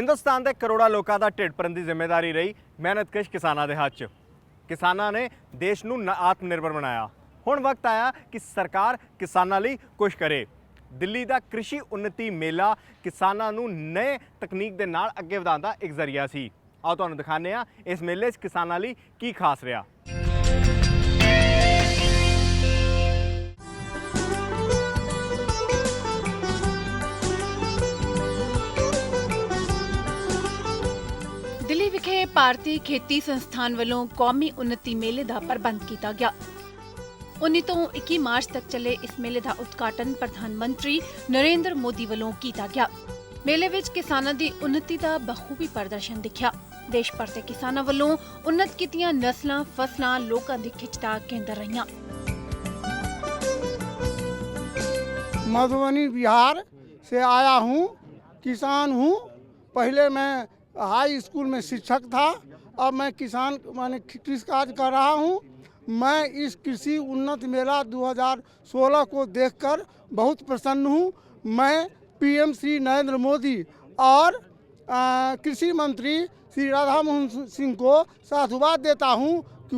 हिंदुस्तान के करोड़ों लोगों का ढिड भरन की जिम्मेदारी रही मेहनतकश किसानों के हाथ च। किसानों ने देश को आत्मनिर्भर बनाया। हुण वक्त आया कि सरकार किसानों लिए कुछ करे। दिल्ली का कृषि उन्नति मेला किसानों को नए तकनीक के नाल अगे वधाउण दा एक जरिया सी। आओ तुहानूं दिखाने इस मेले किसानों लिए की खास रहा। दिल्ली विखे भारतीय खेती संस्थान वालों कौमी उन्नति मेले का प्रबंध किया गया। 19 तो 21 मार्च तक चले इस मेले का उद्घाटन प्रधानमंत्री नरेंद्र मोदी वालों किया गया। मेले विच किसानों की उन्नति का बखूबी प्रदर्शन दिखा। देश भर के किसानों वालों उन्नत कीतियां नस्लां फसलां लोगों की खिच का केंद्र रही। मधुबनी बिहार से आया हूँ, किसान हूँ। पहले मैं हाई स्कूल में शिक्षक था, अब मैं किसान माने कृषि कार्य कर रहा हूँ। मैं इस कृषि उन्नत मेला 2016 को देखकर बहुत प्रसन्न हूँ। मैं पीएम श्री नरेंद्र मोदी और कृषि मंत्री श्री राधा मोहन सिंह को साधुवाद देता हूँ कि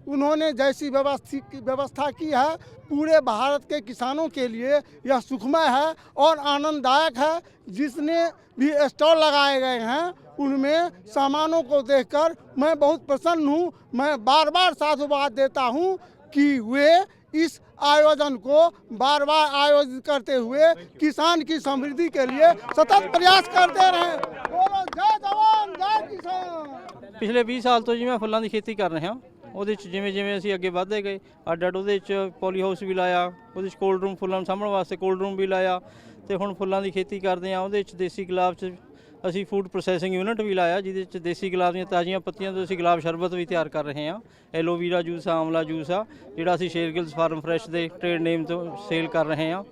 उन्होंने जैसी व्यवस्था की है पूरे भारत के किसानों के लिए यह सुखमय है और आनंददायक है। जिसने भी स्टॉल लगाए गए हैं उनमें सामानों को देखकर मैं बहुत प्रसन्न हूँ। मैं बार बार साधुवाद देता हूँ कि वे इस आयोजन को बार बार आयोजित करते हुए किसान की समृद्धि के लिए सतत प्रयास करते रहें। बोलो जय जवान जय किसान। पिछले 20 साल तो जी मैं फुल्लां दी खेती कर रहा। ਉਹਦੇ 'ਚ ਜਿਵੇਂ ਅਸੀਂ ਅੱਗੇ ਵਧਦੇ ਗਏ ਅੱਡ ਉਹਦੇ 'ਚ ਪੋਲੀ ਹਾਊਸ ਵੀ ਲਾਇਆ, ਉਹਦੇ 'ਚ ਕੋਲਡ ਰੂਮ ਫੁੱਲਾਂ ਨੂੰ ਸਾਂਭਣ ਵਾਸਤੇ ਕੋਲਡ ਰੂਮ ਵੀ ਲਾਇਆ ਤੇ ਹੁਣ ਫੁੱਲਾਂ ਦੀ ਖੇਤੀ ਕਰਦੇ ਆ। ਉਹਦੇ 'ਚ ਦੇਸੀ ਗੁਲਾਬ 'ਚ ਅਸੀਂ ਫੂਡ ਪ੍ਰੋਸੈਸਿੰਗ ਯੂਨਿਟ ਵੀ ਲਾਇਆ ਜਿਹਦੇ 'ਚ ਦੇਸੀ ਗੁਲਾਬ ਦੀਆਂ ਤਾਜ਼ੀਆਂ ਪੱਤੀਆਂ ਤੋਂ ਅਸੀਂ ਗੁਲਾਬ ਸ਼ਰਬਤ ਵੀ ਤਿਆਰ ਕਰ ਰਹੇ ਹਾਂ। ਐਲੋਵੀਰਾ ਜੂਸ ਆ, ਆਮਲਾ ਜੂਸ ਆ ਜਿਹੜਾ ਅਸੀਂ ਸ਼ੇਰਗਿਲਸ ਫਾਰਮ ਫਰੈਸ਼ ਦੇ ਟ੍ਰੇਡ ਨੇਮ ਤੋਂ ਸੇਲ ਕਰ ਰਹੇ ਹਾਂ।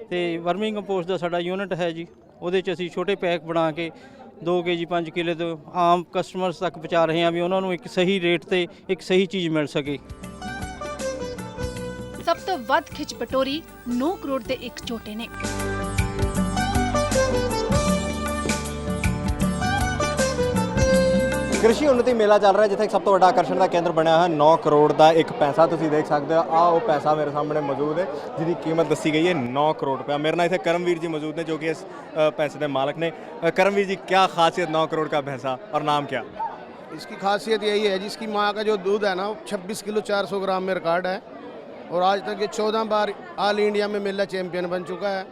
ਤੇ ਵਰਮਿੰਗ ਕੰਪੋਸਟ ਦਾ ਸਾਡਾ ਯੂਨਿਟ ਹੈ ਜੀ, ਉਹਦੇ 'ਚ ਅਸੀਂ ਛੋਟੇ ਪੈਕ ਬਣਾ ਕੇ 2 kg 5 किलो तो आम कस्टमर्स तक पहुँचा रहे हैं भी उन्होंने एक सही रेट ते एक सही चीज़ मिल सके। सब तो वध खिच बटोरी 9 करोड़ के एक झोटे ने। कृषि उन्नति मेला चल रहा है जिथे सब तो बड़ा आकर्षण का केंद्र बनया है 9 करोड़ का एक पैसा। तुम देख सकते हो आ वो पैसा मेरे सामने मौजूद है जिसकी कीमत दसी गई है 9 करोड़ रुपया। मेरे नाल इतने करमवीर जी मौजूद ने जो कि इस पैसे के मालिक ने। करमवीर जी क्या खासियत 9 करोड़ का पैसा और नाम क्या? इसकी खासियत यही है जिसकी माँ का जो दूध है ना 26 किलो 400 ग्राम में रिकॉर्ड है और आज तक ये 14 बार ऑल इंडिया में मेला चैंपियन बन चुका है।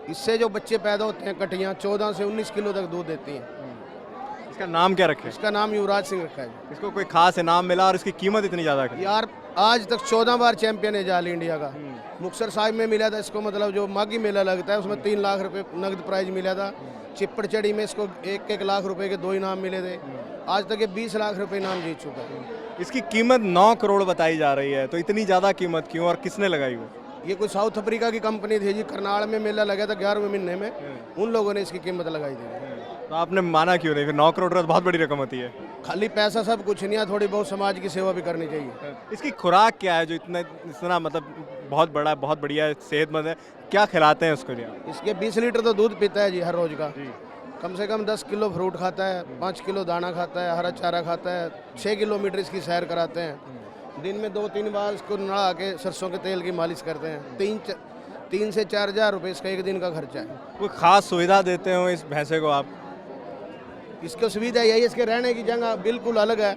इससे जो बच्चे पैदा होते हैं कटियाँ 14 से 19 किलो तक दूध देती हैं। इसका नाम क्या रखे? इसका नाम युवराज सिंह रखा है। इसको कोई खास इनाम मिला और इसकी कीमत इतनी ज़्यादा है? यार आज तक 14 बार चैंपियन है ऑल इंडिया का। मुक्तसर साहिब में मिला था इसको, मतलब जो माघी मेला लगता है उसमें 3 लाख रुपए नगद प्राइज मिला था। चिप्पड़ चढ़ी में इसको 1-1 लाख रुपए के 2 इनाम मिले थे। आज तक ये 20 लाख रुपए इनाम जीत चुका है। इसकी कीमत 9 करोड़ बताई जा रही है, तो इतनी ज़्यादा कीमत क्यों और किसने लगाई वो? ये कोई साउथ अफ्रीका की कंपनी थी जी, करनाल में मेला लगा था 11वें महीने में, उन लोगों ने इसकी कीमत लगाई थी। तो आपने माना क्यों नहीं? फिर 9 करोड़ तो बहुत बड़ी रकम होती है। खाली पैसा सब कुछ नहीं है, थोड़ी बहुत समाज की सेवा भी करनी चाहिए। इसकी खुराक क्या है जो इतना मतलब बहुत बड़ा बहुत बढ़िया है, सेहतमंद है? क्या खिलाते हैं उसको? इसके 20 लीटर तो दूध पीता है जी हर रोज का। कम से कम 10 किलो फ्रूट खाता है, 5 किलो दाना खाता है, हरा चारा खाता है, 6 किलोमीटर इसकी सैर कराते हैं। दिन में 2-3 बार इसको नहा के सरसों के तेल की मालिश करते हैं। 3 से 4 हज़ार रुपये इसका एक दिन का खर्चा है। कोई खास सुविधा देते हो इस भैंसे को आप? इसको सुविधा यही, इसके रहने की जगह बिल्कुल अलग है।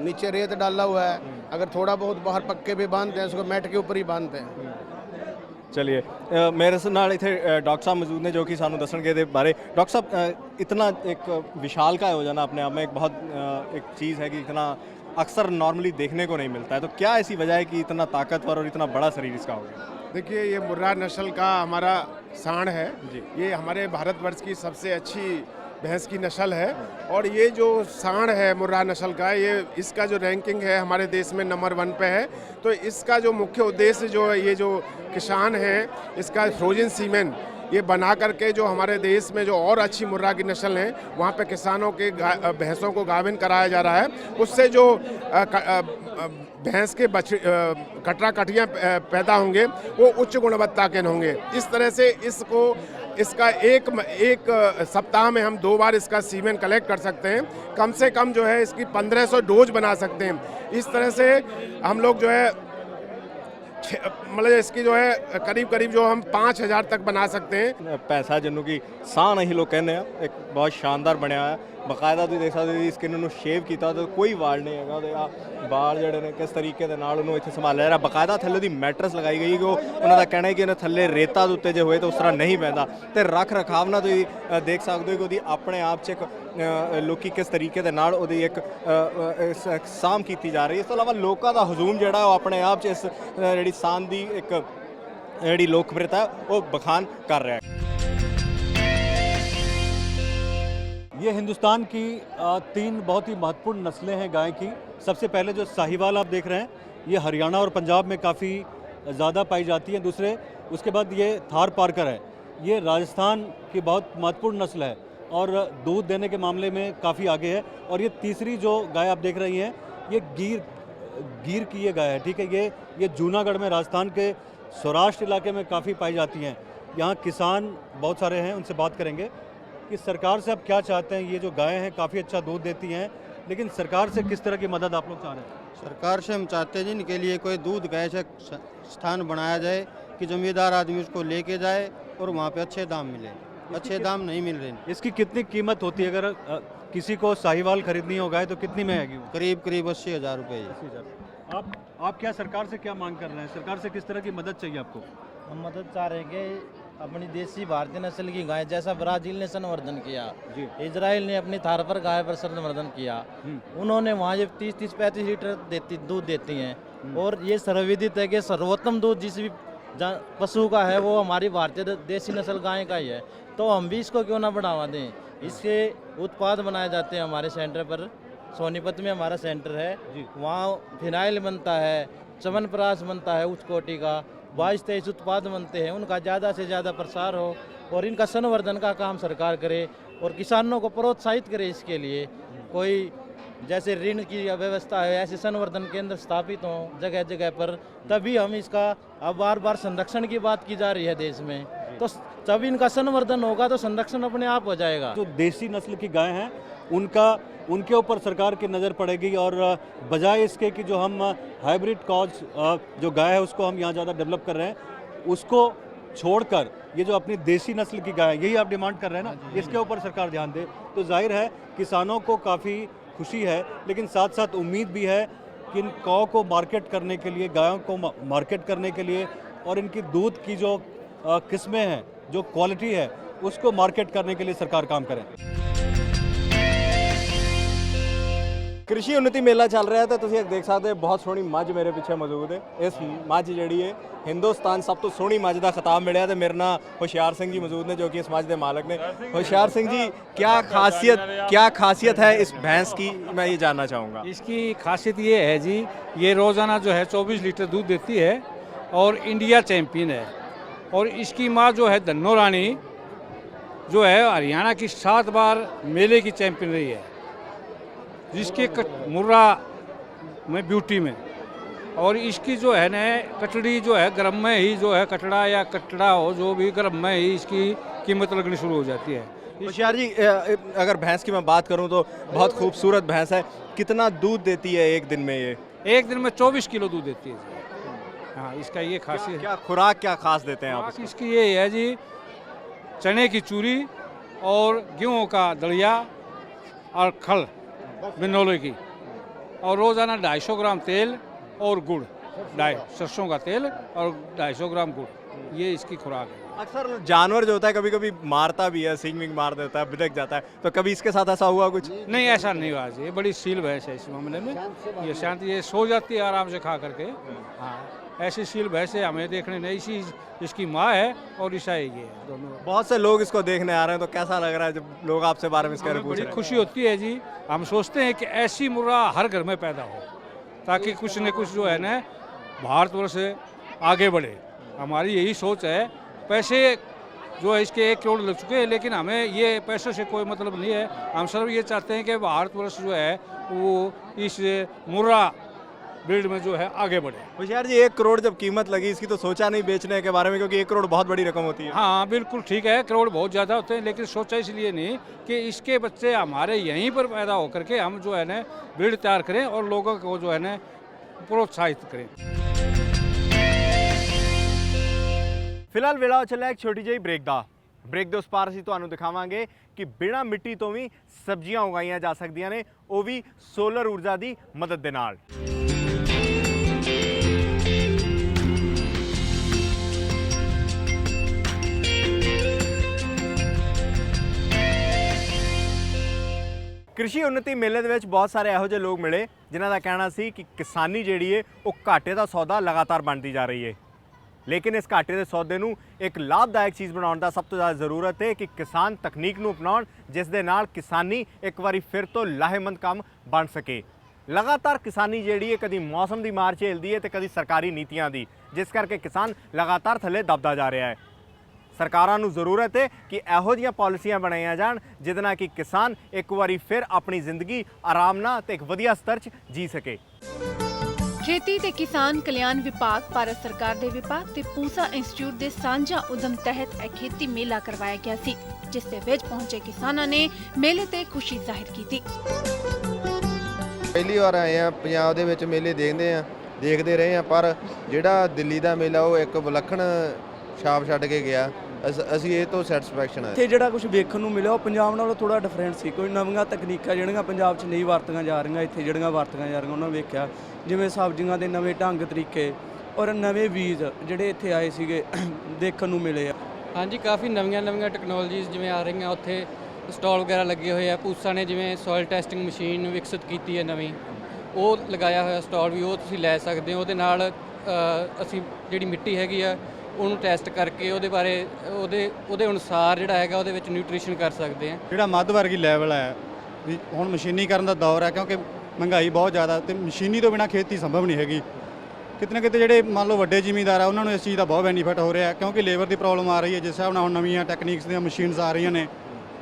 नीचे रेत डाला हुआ है, अगर थोड़ा बहुत बाहर पक्के पे बांधते हैं इसको मैट के ऊपर ही बांधते हैं। चलिए मेरे नाल इतने डॉक्टर साहब मौजूद ने जो कि सानू दसणगे दे बारे। डॉक्टर साहब इतना एक विशाल का आयोजन अपने आप में एक बहुत एक चीज़ है कि इतना अक्सर नॉर्मली देखने को नहीं मिलता है, तो क्या ऐसी वजह है कि इतना ताकतवर और इतना बड़ा शरीर इसका हो गया? देखिए ये मुर्रा नस्ल का हमारा सांड है जी। ये हमारे भारतवर्ष की सबसे अच्छी भैंस की नस्ल है और ये जो सांड है मुर्रा नस्ल का, ये इसका जो रैंकिंग है हमारे देश में नंबर 1 पे है। तो इसका जो मुख्य उद्देश्य जो ये जो किसान है इसका फ्रोजन सीमेन ये बना करके जो हमारे देश में जो और अच्छी मुर्रा की नस्ल है वहाँ पे किसानों के भैंसों को गाभिन कराया जा रहा है। उससे जो भैंस के कटरा कटियाँ पैदा होंगे वो उच्च गुणवत्ता के होंगे। इस तरह से इसका एक सप्ताह में हम 2 बार इसका सीमेन कलेक्ट कर सकते हैं। कम से कम जो है इसकी 1500 डोज बना सकते हैं। इस तरह से हम लोग जो है मतलब इसकी जो है करीब जो हम 5000 तक बना सकते हैं। पैसा जिन्हों की साह नहीं लोग कहने एक बहुत शानदार बनया है। बकायदा तुम देख सकते स्किन ਨੂੰ ਸ਼ੇਵ ਕੀਤਾ ਤਾਂ ਕੋਈ ਵਾਲ ਨਹੀਂ ਹੈਗਾ ਉਹਦੇ ਆ ਵਾਲ ਜਿਹੜੇ ਨੇ ਕਿਸ ਤਰੀਕੇ ਦੇ ਨਾਲ ਉਹਨੂੰ ਇੱਥੇ ਸੰਭਾਲਿਆ ਜਾ ਰਿਹਾ। ਬਕਾਇਦਾ ਥੱਲੇ ਦੀ ਮੈਟਰਸ ਲਗਾਈ ਗਈ ਕਿ ਉਹਨਾਂ ਦਾ ਕਹਿਣਾ ਹੈ ਕਿ ਇਹਨਾਂ ਥੱਲੇ ਰੇਤਾ ਦੇ ਉੱਤੇ ਜੇ ਹੋਏ ਤਾਂ ਉਸ ਤਰ੍ਹਾਂ ਨਹੀਂ ਪੈਂਦਾ ਤੇ ਰੱਖ ਰਖਾਵ ਨਾਲ ਤੁਸੀਂ ਦੇਖ ਸਕਦੇ ਹੋ ਕਿ ਉਹਦੀ ਆਪਣੇ ਆਪ 'ਚ ਇੱਕ ਲੋਕੀ ਕਿਸ ਤਰੀਕੇ ਦੇ ਨਾਲ ਉਹਦੀ ਇੱਕ ਸਾਂਭ ਕੀਤੀ ਜਾ ਰਹੀ ਹੈ। ਇਸ ਤੋਂ ਇਲਾਵਾ ਲੋਕਾਂ ਦਾ ਹਜੂਮ ਜਿਹੜਾ ਉਹ ਆਪਣੇ ਆਪ 'ਚ ਇਸ ਜਿਹੜੀ ਸਾਂਝ ਦੀ ਇੱਕ ਜਿਹੜੀ ਲੋਕਪ੍ਰਿयता ਉਹ ਬਖਾਨ ਕਰ ਰਿਹਾ ਹੈ। ये हिंदुस्तान की 3 बहुत ही महत्वपूर्ण नस्लें हैं गाय की। सबसे पहले जो साहिवाल आप देख रहे हैं ये हरियाणा और पंजाब में काफ़ी ज़्यादा पाई जाती है। दूसरे उसके बाद ये थार पारकर है, ये राजस्थान की बहुत महत्वपूर्ण नस्ल है और दूध देने के मामले में काफ़ी आगे है। और ये तीसरी जो गाय आप देख रही हैं ये गिर की ये गाय है, ठीक है। ये जूनागढ़ में राजस्थान के सौराष्ट्र इलाके में काफ़ी पाई जाती हैं। यहाँ किसान बहुत सारे हैं, उनसे बात करेंगे कि सरकार से आप क्या चाहते हैं। ये जो गायें हैं काफ़ी अच्छा दूध देती हैं, लेकिन सरकार से किस तरह की मदद आप लोग चाह रहे हैं? सरकार से हम चाहते हैं जी इनके लिए कोई दूध गाय से स्थान बनाया जाए कि जमींदार आदमी उसको लेके जाए और वहाँ पे अच्छे दाम मिले। अच्छे दाम नहीं मिल रहे। इसकी कितनी कीमत होती है? अगर किसी को साहिवाल खरीदनी हो गाय तो कितनी में आएगी वो? करीब 80,000 रुपये। 80,000। आप क्या सरकार से क्या मांग कर रहे हैं? सरकार से किस तरह की मदद चाहिए आपको? हम मदद चाह रहे हैं कि अपनी देसी भारतीय नस्ल की गाय, जैसा ब्राजील ने संवर्धन किया, इजराइल ने अपनी थार पर गाय पर संवर्धन किया, उन्होंने वहाँ जब 30-35 लीटर दूध देती हैं और ये सर्वविदित है कि सर्वोत्तम दूध जिस भी पशु का है वो हमारी भारतीय देसी नस्ल गाय का ही है। तो हम भी इसको क्यों ना बढ़ावा दें। इसके उत्पाद बनाए जाते हैं हमारे सेंटर पर। सोनीपत में हमारा सेंटर है, वहाँ फिनाइल बनता है, च्यवनप्राश बनता है उच्च कोटि का, 22-23 उत्पाद बनते हैं। उनका ज़्यादा से ज़्यादा प्रसार हो और इनका संवर्धन का काम सरकार करे और किसानों को प्रोत्साहित करे। इसके लिए कोई जैसे ऋण की व्यवस्था है, ऐसे संवर्धन केंद्र स्थापित हों जगह जगह पर, तभी हम इसका अब बार संरक्षण की बात की जा रही है देश में। तो जब इनका संवर्धन होगा तो संरक्षण अपने आप हो जाएगा। जो देसी नस्ल की गाय हैं उनके ऊपर सरकार की नज़र पड़ेगी और बजाय इसके कि जो हम हाइब्रिड क्रॉस जो गाय है उसको हम यहाँ ज़्यादा डेवलप कर रहे हैं, उसको छोड़कर ये जो अपनी देसी नस्ल की गाय, यही आप डिमांड कर रहे हैं ना, इसके ऊपर सरकार ध्यान दे। तो जाहिर है किसानों को काफ़ी खुशी है, लेकिन साथ साथ उम्मीद भी है कि इन काऊ को मार्केट करने के लिए, गायों को मार्केट करने के लिए और इनकी दूध की जो किस्में हैं, जो क्वालिटी है, उसको मार्केट करने के लिए सरकार काम करे। कृषि उन्नति मेला चल रहा है तो तुम देख सकते हो बहुत सोहनी मझ मेरे पीछे मौजूद है। इस मझ जी है हिंदुस्तान सब तो सोहनी मझ का खिताब मिले तो मेरे नाल होशियार सिंह जी मौजूद ने जो कि इस मझ के मालक ने। होशियार सिंह जी, क्या खासियत है इस भैंस की, मैं ये जानना चाहूँगा। इसकी खासियत ये है जी, ये रोज़ाना जो है 24 लीटर दूध देती है और इंडिया चैम्पियन है। और इसकी माँ जो है धन्नो रानी जो है हरियाणा की 7 बार मेले की चैम्पियन रही है, जिसके मुर्रा में ब्यूटी में। और इसकी जो है ना कटड़ी जो है गर्म में ही जो है कटड़ा या कटड़ा हो जो भी गर्म में ही इसकी कीमत लगनी शुरू हो जाती है। होशियार जी, अगर भैंस की मैं बात करूं तो बहुत खूबसूरत भैंस है। कितना दूध देती है एक दिन में? ये एक दिन में 24 किलो दूध देती है। हाँ, इसका ये खासियत। क्या खुराक क्या खास देते हैं आप? इसकी ये है जी, चने की चूरी और गेहूँ का दलिया और खल बिनोले की, और रोज़ाना 250 ग्राम तेल और गुड़, सरसों का तेल और 250 ग्राम गुड़, ये इसकी खुराक है। अक्सर जानवर जो होता है कभी कभी मारता भी है, सींग विंग मार देता है, बिदक जाता है, तो कभी इसके साथ ऐसा हुआ कुछ? नहीं, ऐसा नहीं हुआ जी, ये बड़ी सील भैंस है इस मामले में। ये शांति, ये सो जाती है आराम से खा करके। हाँ, ऐसी सील भैंस है हमें देखने नहीं। इसी इसकी माँ है और ईसा ये है, दोनों। बहुत से लोग इसको देखने आ रहे हैं, तो कैसा लग रहा है जब लोग आपसे बारे में इसके बारे में पूछ रहे हैं? बड़ी खुशी होती है जी। हम सोचते हैं कि ऐसी मुर्रा हर घर में पैदा हो, ताकि कुछ न कुछ जो है ना भारतवर्ष आगे बढ़े। हमारी यही सोच है। पैसे जो है इसके 1 करोड़ लग चुके हैं, लेकिन हमें ये पैसे से कोई मतलब नहीं है। हम सिर्फ ये चाहते हैं कि भारतवर्ष जो है वो इस मुर्रा ब्रीड में जो है आगे बढ़े। होशियार जी, 1 करोड़ जब कीमत लगी इसकी तो सोचा नहीं बेचने के बारे में, क्योंकि 1 करोड़ बहुत बड़ी रकम होती है। हाँ बिल्कुल ठीक है, करोड़ बहुत ज़्यादा होते हैं, लेकिन सोचा इसलिए नहीं कि इसके बच्चे हमारे यहीं पर पैदा होकर के हम जो है ना ब्रीड तैयार करें और लोगों को जो है ना प्रोत्साहित करें। ਫਿਲਹਾਲ ਵੇਲਾ ਚੱਲਿਆ ਇੱਕ ਛੋਟੀ ਜਿਹੀ ਬ੍ਰੇਕ ਦੇ ਉਸ ਪਾਰ ਅਸੀਂ ਤੁਹਾਨੂੰ ਦਿਖਾਵਾਂਗੇ ਕਿ ਬਿਨਾਂ ਮਿੱਟੀ ਤੋਂ ਵੀ ਸਬਜ਼ੀਆਂ ਉਗਾਈਆਂ ਜਾ ਸਕਦੀਆਂ ਨੇ, ਉਹ ਵੀ ਸੋਲਰ ਊਰਜਾ ਦੀ ਮਦਦ ਦੇ ਨਾਲ। कृषि उन्नति मेले ਦੇ ਵਿੱਚ ਬਹੁਤ ਸਾਰੇ ਇਹੋ ਜਿਹੇ ਲੋਕ ਮਿਲੇ ਜਿਨ੍ਹਾਂ ਦਾ ਕਹਿਣਾ ਸੀ ਕਿ ਕਿਸਾਨੀ ਜਿਹੜੀ ਹੈ ਉਹ ਘਾਟੇ ਦਾ ਸੌਦਾ ਲਗਾਤਾਰ ਬਣਦੀ ਜਾ ਰਹੀ ਹੈ, लेकिन इस घाटे के सौदे नूं एक लाभदायक चीज़ बनाने का सब तो ज़्यादा ज़रूरत है कि किसान तकनीक नूं अपनाउण जिस दे नाल किसानी एक बारी फिर तो लाहेमंद काम बन सके। लगातार किसानी जिहड़ी है कदी मौसम की मार झेलदी है तो कदी सरकारी नीतियां दी, जिस करके किसान लगातार थले दबदा जा रहा है। सरकारां नूं ज़रूरत है कि इहो जिहियां पॉलिसियां बनाईयां जाण जिहदे नाल कि किसान एक बारी फिर अपनी जिंदगी आराम नाल ते एक वधिया स्तर 'च जी सके। ਖੇਤੀ ਤੇ ਕਿਸਾਨ ਕਲਿਆਣ ਵਿਭਾਗ, ਭਾਰਤ ਸਰਕਾਰ ਦੇ ਵਿਭਾਗ ਤੇ ਪੂਸਾ ਇੰਸਟੀਚਿਊਟ ਦੇ ਸਾਂਝਾ ਉਦਮ ਤਹਿਤ ਇਹ ਖੇਤੀ ਮੇਲਾ ਕਰਵਾਇਆ ਗਿਆ ਸੀ, ਜਿਸ ਦੇ ਵਿੱਚ ਪਹੁੰਚੇ ਕਿਸਾਨਾਂ ਨੇ ਮੇਲੇ ਤੇ ਖੁਸ਼ੀ ਜ਼ਾਹਿਰ ਕੀਤੀ। ਪਹਿਲੀ ਵਾਰ ਆਏ ਆ ਪੰਜਾਬ ਦੇ ਵਿੱਚ ਮੇਲੇ ਦੇਖਦੇ ਰਹੇ ਆ, ਪਰ ਜਿਹੜਾ ਦਿੱਲੀ ਦਾ ਮੇਲਾ ਉਹ ਇੱਕ ਵਿਲੱਖਣ ਛਾਪ ਛੱਡ ਕੇ ਗਿਆ। ਅਸੀਂ ਇਹ ਤੋਂ ਸੈਟੀਸਫੈਕਸ਼ਨ ਹੈ। ਇੱਥੇ ਜਿਹੜਾ ਕੁਝ ਵੇਖਣ ਨੂੰ ਮਿਲਿਆ ਉਹ ਪੰਜਾਬ ਨਾਲੋਂ ਥੋੜਾ ਡਿਫਰੈਂਟ ਸੀ। ਕੋਈ ਨਵੀਆਂ ਤਕਨੀਕਾਂ ਜਿਹੜੀਆਂ ਪੰਜਾਬ 'ਚ ਨਹੀਂ ਵਰਤੀਆਂ ਜਾ ਰਹੀਆਂ, ਇੱਥੇ ਜਿਹੜੀਆਂ ਵਰਤੀਆਂ ਜਾ ਰਹੀਆਂ ਉਹਨਾਂ ਨੂੰ ਵੇਖਿਆ, ਜਿਵੇਂ ਸਬਜ਼ੀਆਂ ਦੇ ਨਵੇਂ ਢੰਗ ਤਰੀਕੇ ਔਰ ਨਵੇਂ ਬੀਜ ਜਿਹੜੇ ਇੱਥੇ ਆਏ ਸੀਗੇ ਦੇਖਣ ਨੂੰ ਮਿਲੇ ਆ। ਹਾਂਜੀ, ਕਾਫੀ ਨਵੀਆਂ ਟੈਕਨੋਲੋਜੀਜ਼ ਜਿਵੇਂ ਆ ਰਹੀਆਂ, ਉੱਥੇ ਸਟਾਲ ਵਗੈਰਾ ਲੱਗੇ ਹੋਏ ਆ। ਪੂਸਾ ਨੇ ਜਿਵੇਂ ਸੋਇਲ ਟੈਸਟਿੰਗ ਮਸ਼ੀਨ ਵਿਕਸਿਤ ਕੀਤੀ ਹੈ ਨਵੀਂ, ਉਹ ਲਗਾਇਆ ਹੋਇਆ ਸਟਾਲ ਵੀ, ਉਹ ਤੁਸੀਂ ਲੈ ਸਕਦੇ ਹੋ। ਉਹਦੇ ਨਾਲ ਅਸੀਂ ਜਿਹੜੀ ਮਿੱਟੀ ਹੈਗੀ ਆ ਉਹਨੂੰ ਟੈਸਟ ਕਰਕੇ ਉਹਦੇ ਬਾਰੇ ਉਹਦੇ ਅਨੁਸਾਰ ਜਿਹੜਾ ਹੈਗਾ ਉਹਦੇ ਵਿੱਚ ਨਿਊਟ੍ਰੀਸ਼ਨ ਕਰ ਸਕਦੇ ਹਾਂ। ਜਿਹੜਾ ਮੱਧ ਵਰਗੀ ਲੈਵਲ ਹੈ ਵੀ ਹੁਣ ਮਸ਼ੀਨੀਕਰਨ ਦਾ ਦੌਰ ਹੈ, ਕਿਉਂਕਿ ਮਹਿੰਗਾਈ ਬਹੁਤ ਜ਼ਿਆਦਾ ਤੇ ਮਸ਼ੀਨੀ ਤੋਂ ਬਿਨਾਂ ਖੇਤੀ ਸੰਭਵ ਨਹੀਂ ਹੈਗੀ। ਕਿਤੇ ਨਾ ਕਿਤੇ ਜਿਹੜੇ ਮੰਨ ਲਓ ਵੱਡੇ ਜ਼ਿਮੀਂਦਾਰ ਆ ਉਹਨਾਂ ਨੂੰ ਇਸ ਚੀਜ਼ ਦਾ ਬਹੁਤ ਬੈਨੀਫਿਟ ਹੋ ਰਿਹਾ, ਕਿਉਂਕਿ ਲੇਬਰ ਦੀ ਪ੍ਰੋਬਲਮ ਆ ਰਹੀ ਹੈ। ਜਿਸ ਹਿਸਾਬ ਨਾਲ ਹੁਣ ਨਵੀਆਂ ਟੈਕਨੀਕਸ ਦੀਆਂ ਮਸ਼ੀਨਸ ਆ ਰਹੀਆਂ ਨੇ,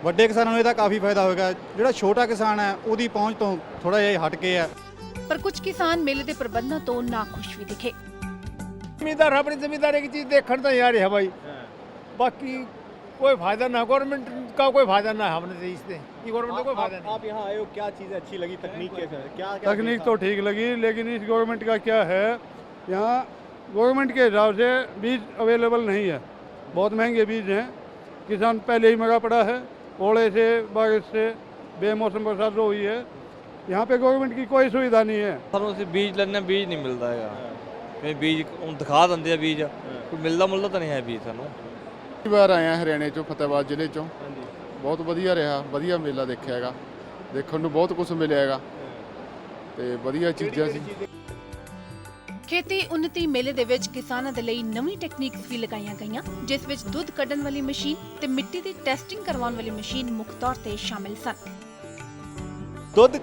ਵੱਡੇ ਕਿਸਾਨਾਂ ਨੂੰ ਇਹਦਾ ਕਾਫੀ ਫਾਇਦਾ ਹੋਵੇਗਾ। ਜਿਹੜਾ ਛੋਟਾ ਕਿਸਾਨ ਹੈ ਉਹਦੀ ਪਹੁੰਚ ਤੋਂ ਥੋੜਾ ਜਿਹਾ ਹਟ ਕੇ ਹੈ। ਪਰ ਕੁਝ ਕਿਸਾਨ ਮੇਲੇ ਦੇ ਪ੍ਰਬੰਧਾਂ ਤੋਂ ਨਾਖੁਸ਼ ਵੀ ਦਿਖੇ। जमींदार अपनी जमींदारी की चीज़ देखने तो यार है भाई, बाकी कोई फायदा ना, गवर्नमेंट का कोई फायदा ना है हमने तो इससे, ये गवर्नमेंट का कोई फायदा नहीं। आप यहाँ आए हो, क्या चीज़ अच्छी लगी तकनीक के? क्या तकनीक तो ठीक लगी, लेकिन इस गवर्नमेंट का क्या है, यहाँ गवर्नमेंट के हिसाब से बीज अवेलेबल नहीं है, बहुत महंगे बीज हैं। किसान पहले ही मगा पड़ा है, ओले से बारिश से बेमौसम बरसात हुई है। यहाँ पे गवर्नमेंट की कोई सुविधा नहीं है। ਸਾਨੂੰ ਅਸੀਂ ਬੀਜ ਲੈਣੇ, ਬੀਜ ਨਹੀਂ ਮਿਲਦਾ ਹੈਗਾ। ਮੈਂ ਬੀਜ ਹੁਣ ਦਿਖਾ ਦਿੰਦੇ ਆ ਬੀਜ, ਕੋਈ ਮਿਲਦਾ ਤਾਂ ਨਹੀਂ ਹੈ ਬੀਜ ਸਾਨੂੰ। ਕਈ ਵਾਰ ਆਏ ਆ ਹਰਿਆਣੇ ਚੋਂ, ਫਤਿਹਬਾਦ ਜ਼ਿਲ੍ਹੇ ਚੋਂ, ਬਹੁਤ ਵਧੀਆ ਰਿਹਾ, ਵਧੀਆ ਮੇਲਾ ਦੇਖਿਆ ਹੈਗਾ, ਦੇਖਣ ਨੂੰ ਬਹੁਤ ਕੁਝ ਮਿਲਿਆ ਹੈਗਾ ਤੇ ਵਧੀਆ ਚੀਜ਼ਾਂ ਸੀ। ਖੇਤੀ ਉન્નਤੀ ਮੇਲੇ ਦੇ ਵਿੱਚ ਕਿਸਾਨਾਂ ਦੇ ਲਈ ਨਵੀਂ ਟੈਕਨੀਕਸ ਵੀ ਲਗਾਈਆਂ ਗਈਆਂ, ਜਿਸ ਵਿੱਚ ਦੁੱਧ ਕੱਢਣ ਵਾਲੀ ਮਸ਼ੀਨ ਤੇ ਮਿੱਟੀ ਦੀ ਟੈਸਟਿੰਗ ਕਰਵਾਉਣ ਵਾਲੀ ਮਸ਼ੀਨ ਮੁੱਖ ਤੌਰ ਤੇ ਸ਼ਾਮਿਲ ਸਨ। ਦੁੱਧ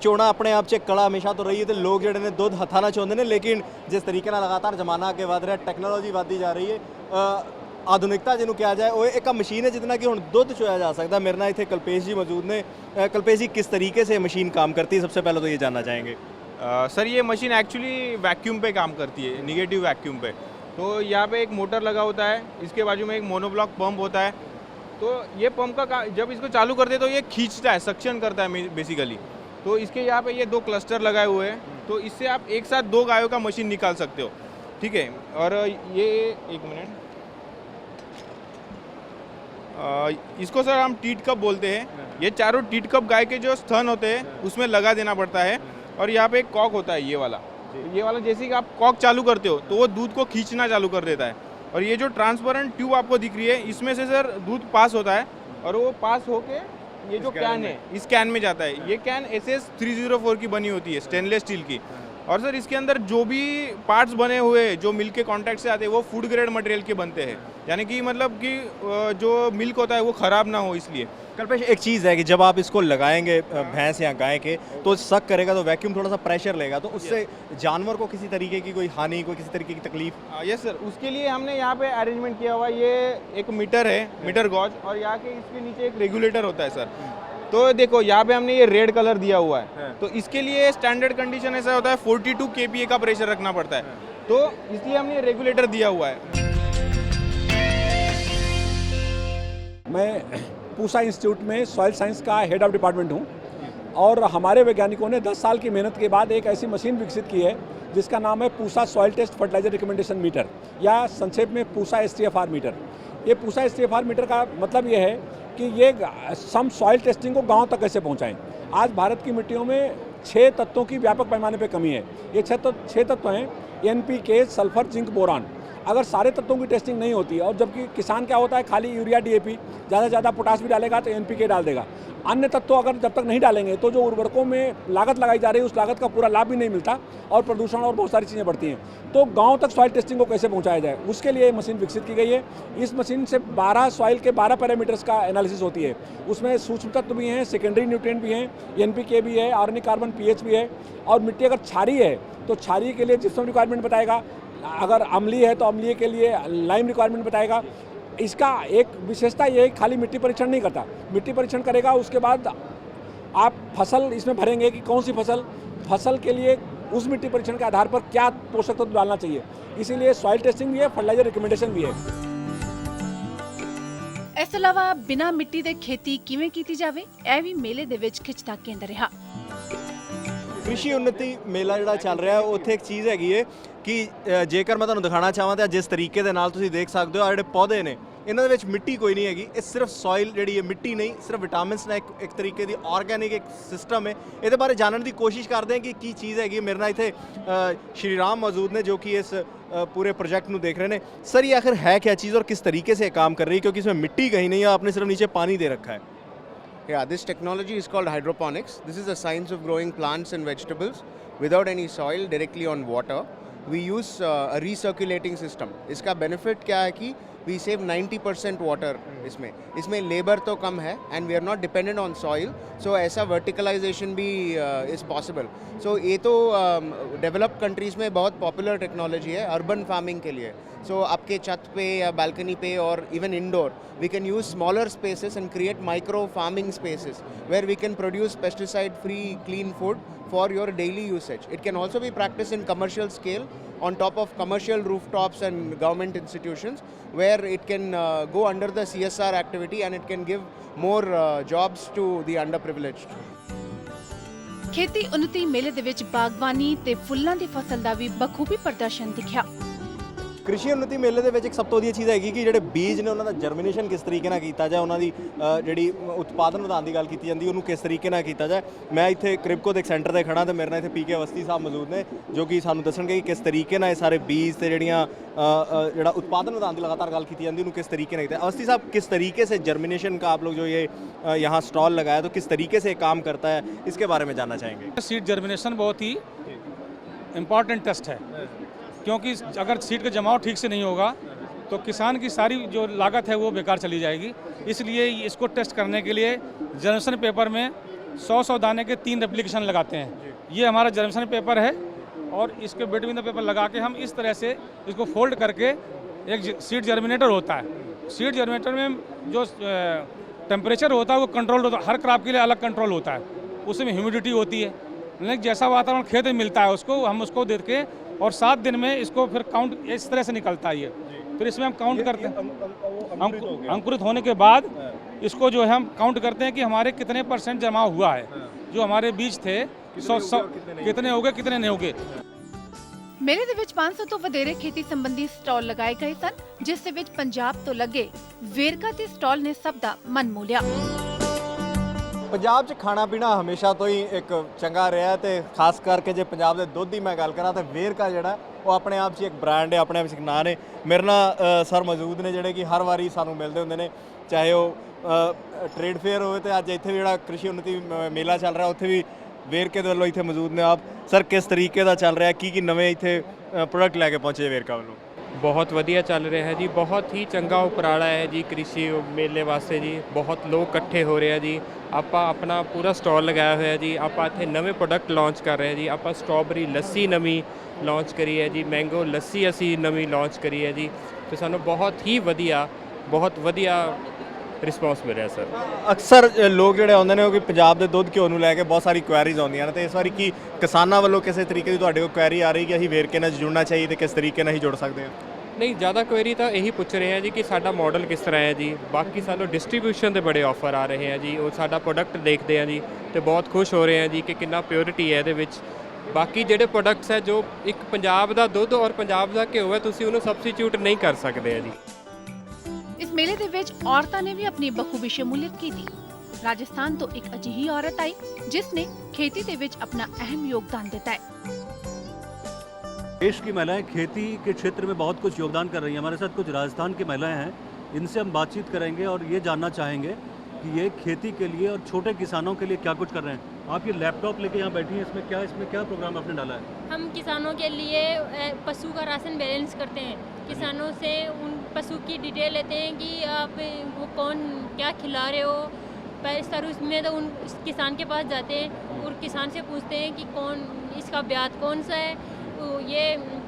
ਚੋਣਾ ਆਪਣੇ ਆਪ 'ਚ ਇੱਕ ਕਲਾ ਹਮੇਸ਼ਾ ਤੋਂ ਰਹੀ ਹੈ ਤੇ ਲੋਕ ਜਿਹੜੇ ਨੇ ਦੁੱਧ ਹੱਥਾਂ ਨਾਲ ਚੋਂਦੇ ਨੇ, ਲੇਕਿਨ ਜਿਸ ਤਰੀਕੇ ਨਾਲ ਲਗਾਤਾਰ ਜ਼ਮਾਨਾ ਅੱਗੇ ਵਧ ਰਿਹਾ, ਟੈਕਨੋਲੋਜੀ ਵੱਧਦੀ ਜਾ ਰਹੀ ਹੈ, ਆਧੁਨਿਕਤਾ ਜਿਹਨੂੰ ਕਿਹਾ ਜਾਏ, ਉਹ ਇੱਕ ਮਸ਼ੀਨ है जितना कि ਹੁਣ ਦੁੱਧ ਚੋਇਆ जा सकता है। मेरे ਨਾਲ ਇੱਥੇ कल्पेश जी मौजूद ने। कल्पेश जी, किस तरीके से मशीन काम करती है, सबसे पहले तो ये जानना चाहेंगे। सर, ये मशीन एक्चुअली वैक्यूम पे काम करती है, निगेटिव वैक्यूम पे। तो यहाँ पे एक मोटर लगा होता है, इसके बाजू में एक मोनोब्लॉक पंप होता है। तो ये पंप का जब इसको चालू करते तो ये खींचता है, सक्शन करता है बेसिकली। तो इसके यहाँ पे ये 2 क्लस्टर लगाए हुए हैं, तो इससे आप एक साथ 2 गायों का मशीन निकाल सकते हो, ठीक है। और ये एक मिनट, इसको सर हम टीट कप बोलते हैं। ये चारों टीट कप गाय के जो स्तन होते हैं उसमें लगा देना पड़ता है। और यहाँ पे एक कॉक होता है, ये वाला जैसे कि आप कॉक चालू करते हो तो वो दूध को खींचना चालू कर देता है। और ये जो ट्रांसपेरेंट ट्यूब आपको दिख रही है, इसमें से सर दूध पास होता है और वो पास होके ये जो कैन है इस कैन में जाता है। ये कैन SS 304 की बनी होती है, स्टेनलेस स्टील की। और सर इसके अंदर जो भी पार्ट्स बने हुए जो मिल्क के कांटेक्ट से आते हैं वो फूड ग्रेड मटेरियल के बनते हैं, यानी कि मतलब कि जो मिल्क होता है वो ख़राब ना हो इसलिए। कल्पेश, एक चीज़ है कि जब आप इसको लगाएंगे भैंस या गाय के, तो सक करेगा तो वैक्यूम थोड़ा सा प्रेशर लेगा, तो उससे जानवर को किसी तरीके की कोई हानि, कोई किसी तरीके की तकलीफ? यस सर, उसके लिए हमने यहाँ पे अरेंजमेंट किया हुआ है। ये एक मीटर है, मीटर गॉज, और यहाँ के इसके नीचे एक रेगुलेटर होता है सर। तो देखो यहाँ पे हमने ये रेड कलर दिया हुआ है, तो इसके लिए स्टैंडर्ड कंडीशन ऐसा होता है 42 kPa का प्रेशर रखना पड़ता है, तो इसलिए हमने रेगुलेटर दिया हुआ है। मैं पूसा इंस्टीट्यूट में सॉइल साइंस का हेड ऑफ डिपार्टमेंट हूँ और हमारे वैज्ञानिकों ने 10 साल की मेहनत के बाद एक ऐसी मशीन विकसित की है जिसका नाम है Pusa soil test fertiliser recommendation meter, या संक्षेप में पूसा STFR मीटर। ये पूसा STFR मीटर का मतलब ये है कि ये हम सॉइल टेस्टिंग को गांव तक कैसे पहुंचाएं। आज भारत की मिट्टियों में 6 तत्वों की व्यापक पैमाने पर कमी है। ये 6 तत्व हैं NPK, सल्फर, जिंक, बोरान। अगर सारे तत्वों की टेस्टिंग नहीं होती है, और जबकि किसान क्या होता है खाली यूरिया DAP, ज़्यादा से ज़्यादा पोटास भी डालेगा तो NPK डाल देगा, अन्य तत्व अगर जब तक नहीं डालेंगे तो जो उर्वरकों में लागत लगाई जा रही है उस लागत का पूरा लाभ भी नहीं मिलता और प्रदूषण और बहुत सारी चीज़ें बढ़ती हैं। तो गांव तक सॉइल टेस्टिंग को कैसे पहुंचाया जाए, उसके लिए मशीन विकसित की गई है। इस मशीन से 12 सॉइल के 12 पैरामीटर्स का एनालिसिस होती है। उसमें सूक्ष्म तत्व भी हैं, सेकेंडरी न्यूट्रिएंट भी हैं, NPK भी है, ऑर्गेनिक कार्बन, pH भी है, और मिट्टी अगर क्षारीय है तो क्षारीय के लिए जिप्सम रिक्वायरमेंट बताएगा, अगर अम्लीय है तो अम्लीय के लिए लाइम रिक्वायरमेंट बताएगा। इसका एक विशेषता ये है, खाली मिट्टी परीक्षण नहीं करता, मिट्टी परीक्षण करेगा, उसके बाद आप फसल इसमें भरेंगे कि कौन सी फसल के लिए उस मिट्टी परीक्षण के आधार पर क्या पोषक तत्व डालना चाहिए। इसीलिए सॉइल टेस्टिंग भी है, फर्टिलाइजर रिकमेंडेशन भी है। ਇਸ ਤੋਂ ਇਲਾਵਾ ਬਿਨਾਂ ਮਿੱਟੀ ਦੇ ਖੇਤੀ ਕਿਵੇਂ ਕੀਤੀ ਜਾਵੇ, ਇਹ ਵੀ ਮੇਲੇ ਦੇ ਵਿੱਚ ਖਿੱਚ ਦਾ ਕੇਂਦਰ ਰਿਹਾ। कृषि उन्नति मेला ਜਿਹੜਾ ਚੱਲ ਰਿਹਾ ਉੱਥੇ ਇੱਕ ਚੀਜ਼ ਹੈਗੀ ਹੈ ਕਿ ਜੇਕਰ ਮੈਂ ਤੁਹਾਨੂੰ ਦਿਖਾਣਾ ਚਾਹਾਂ ਤਾਂ ਜਿਸ ਤਰੀਕੇ ਦੇ ਨਾਲ ਤੁਸੀਂ ਦੇਖ ਸਕਦੇ ਹੋ ਆ ਜਿਹੜੇ ਪੌਦੇ ਨੇ ਇਹਨਾਂ ਦੇ ਵਿੱਚ ਮਿੱਟੀ ਕੋਈ ਨਹੀਂ ਹੈਗੀ, ਇਹ ਸਿਰਫ ਸੋਇਲ ਜਿਹੜੀ ਹੈ, ਮਿੱਟੀ ਨਹੀਂ, ਸਿਰਫ ਵਿਟਾਮਿਨਸ ਨੇ, ਇੱਕ ਤਰੀਕੇ ਦੀ ਆਰਗੈਨਿਕ ਇੱਕ ਸਿਸਟਮ ਹੈ। ਇਹਦੇ ਬਾਰੇ ਜਾਣਨ ਦੀ ਕੋਸ਼ਿਸ਼ ਕਰਦੇ ਹਾਂ ਕਿ ਕੀ ਚੀਜ਼ ਹੈਗੀ। ਮੇਰੇ ਨਾਲ ਇੱਥੇ ਸ਼੍ਰੀ ਰਾਮ ਮੌਜੂਦ ਨੇ जो कि इस पूरे प्रोजेक्ट ਨੂੰ देख रहे हैं। सर ये आखिर है क्या चीज़ और किस तरीके से काम कर रही है, क्योंकि इसमें मिट्टी कहीं नहीं है, आपने सिर्फ नीचे पानी दे रखा है। Yeah, this technology is called hydroponics. This is the science of growing plants and vegetables without any soil, directly on water. We use a recirculating system. इसका benefit क्या है कि we save 90% water इसमें labor तो कम है and we are not dependent on soil, so ऐसा verticalization भी is possible. So ये तो developed countries में बहुत popular technology है urban farming के लिए. So आपके छत पे या balcony पे और even indoor we can use smaller spaces and create micro farming spaces where we can produce pesticide free clean food for your daily usage. It can also be practiced in commercial scale on top of commercial rooftops and government institutions where it can go under the CSR activity and it can give more jobs to the underprivileged. ਖੇਤੀ ਉન્નਤੀ ਮੇਲੇ ਦੇ ਵਿੱਚ ਬਾਗਬਾਨੀ ਤੇ ਫੁੱਲਾਂ ਦੀ ਫਸਲ ਦਾ ਵੀ ਬਖੂਬੀ ਪ੍ਰਦਰਸ਼ਨ ਦਿਖਿਆ। कृषि उन्नति मेले ਦੇ ਵਿੱਚ ਇੱਕ ਸਭ ਤੋਂ ਵਧੀਆ ਚੀਜ਼ ਹੈਗੀ ਕਿ ਜਿਹੜੇ ਬੀਜ ਨੇ ਉਹਨਾਂ ਦਾ ਜਰਮੀਨੇਸ਼ਨ ਕਿਸ ਤਰੀਕੇ ਨਾਲ ਕੀਤਾ ਜਾਏ, ਉਹਨਾਂ ਦੀ ਜਿਹੜੀ ਉਤਪਾਦਨ ਵਧਾਉਣ ਦੀ ਗੱਲ ਕੀਤੀ ਜਾਂਦੀ ਉਹਨੂੰ ਕਿਸ ਤਰੀਕੇ ਨਾਲ ਕੀਤਾ ਜਾਏ। ਮੈਂ ਇੱਥੇ ਕ੍ਰਿਪਕੋ ਦੇ ਇੱਕ ਸੈਂਟਰ ਤੇ ਖੜਾ ਤੇ ਮੇਰੇ ਨਾਲ ਇੱਥੇ PK ਅਵਸਥੀ ਸਾਹਿਬ ਮੌਜੂਦ ਨੇ ਜੋ ਕਿ ਸਾਨੂੰ ਦੱਸਣਗੇ ਕਿ ਕਿਸ ਤਰੀਕੇ ਨਾਲ ਇਹ ਸਾਰੇ ਬੀਜ ਤੇ ਜਿਹੜੀਆਂ ਜਿਹੜਾ उत्पादन ਵਧਾਉਣ ਦੀ लगातार ਗੱਲ ਕੀਤੀ ਜਾਂਦੀ ਉਹਨੂੰ किस तरीके से। अवस्थी साहब, किस तरीके से जर्मिनेशन का आप लोग जो ये यहाँ स्टॉल लगाया तो किस तरीके से काम करता है, इसके बारे में जानना चाहेंगे। सीड जर्मिनेशन बहुत ही इम्पॉर्टेंट टेस्ट है, क्योंकि अगर सीड का जमाव ठीक से नहीं होगा तो किसान की सारी जो लागत है वो बेकार चली जाएगी। इसलिए इसको टेस्ट करने के लिए जर्मिनेशन पेपर में 100 दाने के 3 रेप्लिकेशन लगाते हैं। ये हमारा जर्मिनेशन पेपर है और इसके बिटवीन द पेपर लगा के हम इस तरह से इसको फोल्ड करके एक सीड जर्मिनेटर होता है। सीड जर्मिनेटर में जो टेम्परेचर होता है वो कंट्रोल होता है, हर क्रॉप के लिए अलग कंट्रोल होता है। उसमें ह्यूमिडिटी होती है, मतलब जैसा वातावरण खेत में मिलता है उसको हम उसको दे के, और 7 दिन में इसको फिर काउंट इस तरह से निकलता है। ये फिर इसमें हम काउंट करते हैं, अंकुरित होने के बाद इसको जो है हम काउंट करते हैं कि हमारे कितने % जमा हुआ है, जो हमारे बीज थे कितने हो गए कितने नहीं हो गए। ਮੇਲੇ ਦੇ ਵਿੱਚ 500 ਤੋਂ ਵਧੇਰੇ ਖੇਤੀ ਸੰਬੰਧੀ ਸਟਾਲ ਲਗਾਏ ਗਏ ਸਨ, ਜਿਸ ਦੇ ਵਿੱਚ ਪੰਜਾਬ ਤੋਂ ਲੱਗੇ ਵੇਰਕਾ ਦੇ ਸਟਾਲ ਨੇ ਸਭ ਦਾ ਮਨ ਮੋਹ ਲਿਆ। ਪੰਜਾਬ 'ਚ ਖਾਣਾ ਪੀਣਾ ਹਮੇਸ਼ਾ ਤੋਂ ਹੀ ਇੱਕ ਚੰਗਾ ਰਿਹਾ ਤੇ ਖਾਸ ਕਰਕੇ ਜੇ ਪੰਜਾਬ ਦੇ ਦੁੱਧ ਦੀ ਮੈਂ ਗੱਲ ਕਰਾਂ ਤਾਂ ਵੇਰਕਾ ਜਿਹੜਾ ਉਹ ਆਪਣੇ ਆਪ 'ਚ ਇੱਕ ਬ੍ਰਾਂਡ ਹੈ, ਆਪਣੇ ਆਪ 'ਚ ਇੱਕ ਨਾਂ ਨੇ। ਮੇਰੇ ਨਾਲ ਸਰ ਮੌਜੂਦ ਨੇ ਜਿਹੜੇ ਕਿ ਹਰ ਵਾਰੀ ਸਾਨੂੰ ਮਿਲਦੇ ਹੁੰਦੇ ਨੇ, ਚਾਹੇ ਉਹ ਟ੍ਰੇਡ ਫੇਅਰ ਹੋਵੇ ਤੇ ਅੱਜ ਇੱਥੇ ਵੀ ਜਿਹੜਾ ਕ੍ਰਿਸ਼ੀ ਉન્નਤੀ ਮੇਲਾ ਚੱਲ ਰਿਹਾ ਉੱਥੇ ਵੀ ਵੇਰਕੇ ਦੇ ਵੱਲੋਂ ਇੱਥੇ ਮੌਜੂਦ ਨੇ। ਆਪ ਸਰ ਕਿਸ ਤਰੀਕੇ ਦਾ ਚੱਲ ਰਿਹਾ, ਕੀ ਨਵੇਂ ਇੱਥੇ ਪ੍ਰੋਡਕਟ ਲੈ ਕੇ ਪਹੁੰਚੇ ਵੇਰਕਾ ਵੱਲੋਂ? ਬਹੁਤ ਵਧੀਆ ਚੱਲ ਰਿਹਾ ਹੈ ਜੀ। ਬਹੁਤ ਹੀ ਚੰਗਾ ਉਪਰਾਲਾ ਹੈ ਜੀ ਕ੍ਰਿਸ਼ੀ ਮੇਲੇ ਵਾਸਤੇ ਜੀ। ਬਹੁਤ ਲੋਕ ਇਕੱਠੇ ਹੋ ਰਹੇ ਆ ਜੀ। ਆਪਾਂ ਆਪਣਾ ਪੂਰਾ ਸਟਾਲ ਲਗਾਇਆ ਹੋਇਆ ਜੀ। ਆਪਾਂ ਇੱਥੇ ਨਵੇਂ ਪ੍ਰੋਡਕਟ ਲਾਂਚ ਕਰ ਰਹੇ ਹਾਂ ਜੀ। ਆਪਾਂ ਸਟ੍ਰਾਬੇਰੀ ਲੱਸੀ ਨਵੀਂ ਲਾਂਚ ਕਰੀ ਹੈ ਜੀ। ਮੈਂਗੋ ਲੱਸੀ ਅਸੀਂ ਨਵੀਂ ਲਾਂਚ ਕਰੀ ਹੈ ਜੀ। ਤੇ ਸਾਨੂੰ ਬਹੁਤ ਵਧੀਆ ਰਿਸਪੌਂਸ ਮਿਲਿਆ ਸਰ। ਅਕਸਰ ਲੋਕ ਜਿਹੜੇ ਆਉਂਦੇ ਨੇ ਉਹ ਕਿ ਪੰਜਾਬ ਦੇ ਦੁੱਧ ਘਿਓ ਨੂੰ ਲੈ ਕੇ ਬਹੁਤ ਸਾਰੀ ਕੁਐਰੀਜ਼ ਆਉਂਦੀਆਂ ਨੇ, ਤੇ ਇਸ ਵਾਰੀ ਕੀ ਕਿਸਾਨਾਂ ਵੱਲੋਂ ਕਿਸੇ ਤਰੀਕੇ ਦੀ ਤੁਹਾਡੇ ਕੋਲ ਕੁਐਰੀ ਆ ਰਹੀ ਕਿ ਅਸੀਂ ਵੇਰਕੇ ਨਾਲ ਜੁੜਨਾ ਚਾਹੀਏ ਤੇ ਕਿਸ ਤਰੀਕੇ ਨਾਲ ਅਸੀਂ ਜੁੜ ਸਕਦੇ ਹਾਂ? ਨਹੀਂ, ਜ਼ਿਆਦਾ ਕੁਐਰੀ ਤਾਂ ਇਹੀ ਪੁੱਛ ਰਹੇ ਆ ਜੀ ਕਿ ਸਾਡਾ ਮਾਡਲ ਕਿਸ ਤਰ੍ਹਾਂ ਹੈ ਜੀ। ਬਾਕੀ ਸਾਨੂੰ ਡਿਸਟ੍ਰੀਬਿਊਸ਼ਨ ਦੇ ਬੜੇ ਆਫਰ ਆ ਰਹੇ ਆ ਜੀ। ਉਹ ਸਾਡਾ ਪ੍ਰੋਡਕਟ ਦੇਖਦੇ ਆ ਜੀ ਤੇ ਬਹੁਤ ਖੁਸ਼ ਹੋ ਰਹੇ ਆ ਜੀ ਕਿ ਕਿੰਨਾ ਪਿਓਰਿਟੀ ਹੈ ਇਹਦੇ ਵਿੱਚ। ਬਾਕੀ ਜਿਹੜੇ ਪ੍ਰੋਡਕਟਸ ਹੈ ਜੋ ਇੱਕ ਪੰਜਾਬ ਦਾ ਦੁੱਧ ਔਰ ਪੰਜਾਬ ਦਾ ਘਿਓ ਹੈ, ਤੁਸੀਂ ਉਹਨੂੰ ਸਬਸਟੀਟਿਊਟ ਨਹੀਂ ਕਰ ਸਕਦੇ ਆ ਜੀ। ਇਸ ਮੇਲੇ ਦੇ ਵਿੱਚ ਔਰਤਾਂ ਨੇ ਵੀ ਆਪਣੀ ਬਖੂਬੀ ਸ਼ਮੂਲੀਅਤ ਕੀਤੀ। ਰਾਜਸਥਾਨ ਤੋਂ ਇੱਕ ਅਜਿਹੀ ਔਰਤ ਆਈ ਜਿਸ ਨੇ खेती ਦੇ ਵਿੱਚ अपना अहम योगदान देता है। देश की महिलाएं खेती के क्षेत्र में बहुत कुछ योगदान कर रही हैं। हमारे साथ कुछ राजस्थान की महिलाएं हैं, इनसे हम बातचीत करेंगे और ये जानना चाहेंगे कि ये खेती के लिए और छोटे किसानों के लिए क्या कुछ कर रहे हैं। आप ये लैपटॉप लेके यहाँ बैठी हैं, इसमें क्या प्रोग्राम आपने डाला है? हम किसानों के लिए पशु का राशन बैलेंस करते हैं। किसानों से उन पशु की डिटेल लेते हैं कि आप वो कौन क्या खिला रहे हो। सर उसमें तो उन किसान के पास जाते हैं और किसान से पूछते हैं कि कौन इसका ब्याज कौन सा है, ये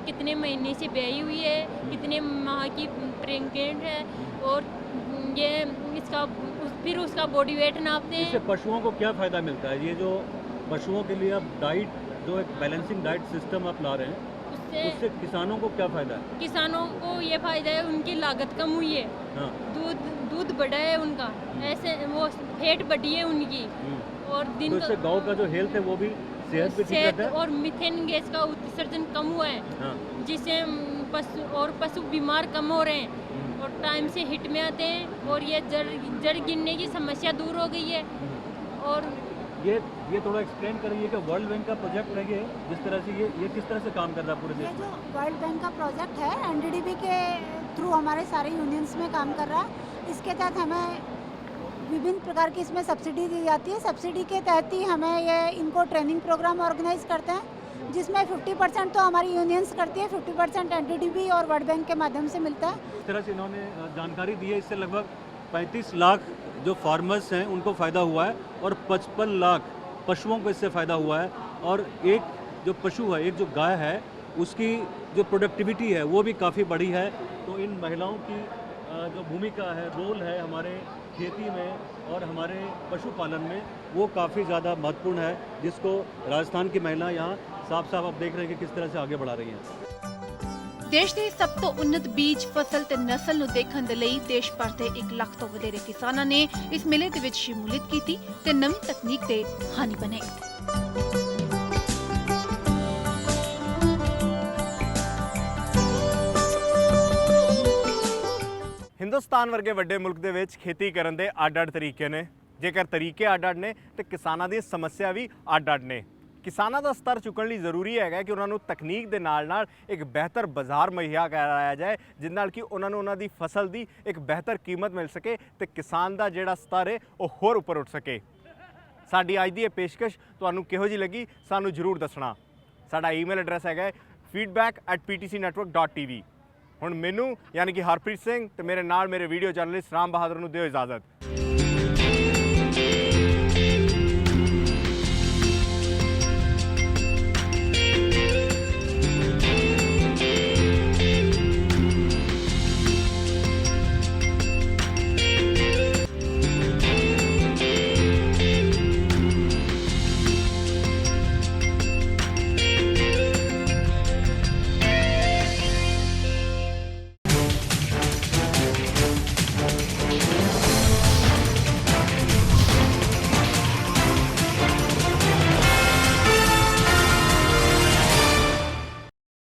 कितने महीने से ब्याही हुई है, कितने माह की प्रेग्नेंट है, और ये इसका फिर उसका बॉडी वेट नापते हैं। इससे पशुओं को क्या फ़ायदा मिलता है? ये जो पशुओं के लिए आप डाइट जो एक बैलेंसिंग डाइट सिस्टम आप ला रहे हैं, उससे किसानों को क्या फ़ायदा है? किसानों को ये फ़ायदा है उनकी लागत कम हुई है। हाँ। दूध बढ़ा है उनका, ऐसे वो फैट बढ़ी है उनकी, और दिन तो इससे गाँव का जो हेल्थ है वो भी सेहत पे ठीक रहता है, और मीथेन गैस का उत्सर्जन कम हुआ है। हाँ। जिससे पशु बीमार कम हो रहे हैं और टाइम से हिट में आते हैं, और ये जड़ गिरने की समस्या दूर हो गई है। और ये थोड़ा एक्सप्लेन करिए कि वर्ल्ड बैंक का प्रोजेक्ट है ये, जिस तरह से ये किस तरह से काम कर रहा है पूरे देश में? ये जो वर्ल्ड बैंक का प्रोजेक्ट है एनडीडीबी के थ्रू हमारे सारे यूनियंस में काम कर रहा है। इसके तहत हमें विभिन्न प्रकार की इसमें सब्सिडी दी जाती है। सब्सिडी के तहत ही हमें ये इनको ट्रेनिंग प्रोग्राम ऑर्गेनाइज करते हैं, जिसमें 50% तो हमारी यूनियंस करती है, 50% एनडीडीबी और वर्ल्ड बैंक के माध्यम से मिलता है। इस तरह से इन्होंने जानकारी दी है। इससे लगभग 35 लाख जो फार्मर्स हैं उनको फ़ायदा हुआ है और 55 लाख पशुओं को इससे फ़ायदा हुआ है। और एक जो पशु है, एक जो गाय है, उसकी जो प्रोडक्टिविटी है वो भी काफ़ी बढ़ी है। तो इन महिलाओं की जो भूमिका है, रोल है हमारे खेती में और हमारे पशुपालन में, वो काफ़ी ज़्यादा महत्वपूर्ण है, जिसको राजस्थान की महिला यहाँ साफ साफ आप देख रहे हैं कि किस तरह से आगे बढ़ा रही हैं। ਦੇਸ਼ ਦੇ ਸਭ ਤੋਂ ਉન્નਤ ਬੀਜ ਫਸਲ ਤੇ ਨਸਲ ਨੂੰ ਦੇਖਣ ਦੇ ਲਈ ਦੇਸ਼ ਭਰ ਦੇ 1 ਲੱਖ ਤੋਂ ਵਧੇਰੇ ਕਿਸਾਨਾਂ ਨੇ ਇਸ ਮੇਲੇ ਦੇ ਵਿੱਚ ਸ਼ਮੂਲੀਅਤ ਕੀਤੀ ਤੇ ਨਵੀਂ ਤਕਨੀਕ ਦੇ ਹਾਨੀ ਬਣੇ। ਹਿੰਦੁਸਤਾਨ ਵਰਗੇ ਵੱਡੇ ਮੁਲਕ ਦੇ ਵਿੱਚ ਖੇਤੀ ਕਰਨ ਦੇ ਅੱਡ-ਅੱਡ ਤਰੀਕੇ ਨੇ। ਜੇਕਰ ਤਰੀਕੇ ਅੱਡ-ਅੱਡ ਨੇ ਤੇ ਕਿਸਾਨਾਂ ਦੀ ਸਮੱਸਿਆ ਵੀ ਅੱਡ-ਅੱਡ ਨੇ। ਕਿਸਾਨਾਂ ਦਾ ਸਤਰ ਚੁੱਕਣ ਲਈ ਜ਼ਰੂਰੀ ਹੈਗਾ ਕਿ ਉਹਨਾਂ ਨੂੰ ਤਕਨੀਕ ਦੇ ਨਾਲ ਇੱਕ ਬਿਹਤਰ ਬਾਜ਼ਾਰ ਮੁਹੱਈਆ ਕਰਾਇਆ ਜਾਏ, ਜਿਸ ਨਾਲ ਕਿ ਉਹਨਾਂ ਨੂੰ ਉਹਨਾਂ ਦੀ ਫਸਲ ਦੀ ਇੱਕ ਬਿਹਤਰ ਕੀਮਤ ਮਿਲ ਸਕੇ ਤੇ ਕਿਸਾਨ ਦਾ ਜਿਹੜਾ ਸਤਰ ਹੈ ਉਹ ਹੋਰ ਉੱਪਰ ਉੱਠ ਸਕੇ। ਸਾਡੀ ਅੱਜ ਦੀ ਇਹ ਪੇਸ਼ਕਸ਼ ਤੁਹਾਨੂੰ ਕਿਹੋ ਜਿਹੀ ਲੱਗੀ ਸਾਨੂੰ ਜ਼ਰੂਰ ਦੱਸਣਾ। ਸਾਡਾ ਈਮੇਲ ਐਡਰੈਸ ਹੈਗਾ feedback@ptcnetwork.tv। ਹੁਣ ਮੈਨੂੰ ਯਾਨੀ ਕਿ ਹਰਪ੍ਰੀਤ ਸਿੰਘ ਤੇ ਮੇਰੇ ਨਾਲ ਮੇਰੇ ਵੀਡੀਓ ਜਰਨਲਿਸਟ ਰਾਮ ਬਹਾਦਰ ਨੂੰ ਦਿਓ ਇਜਾਜ਼ਤ।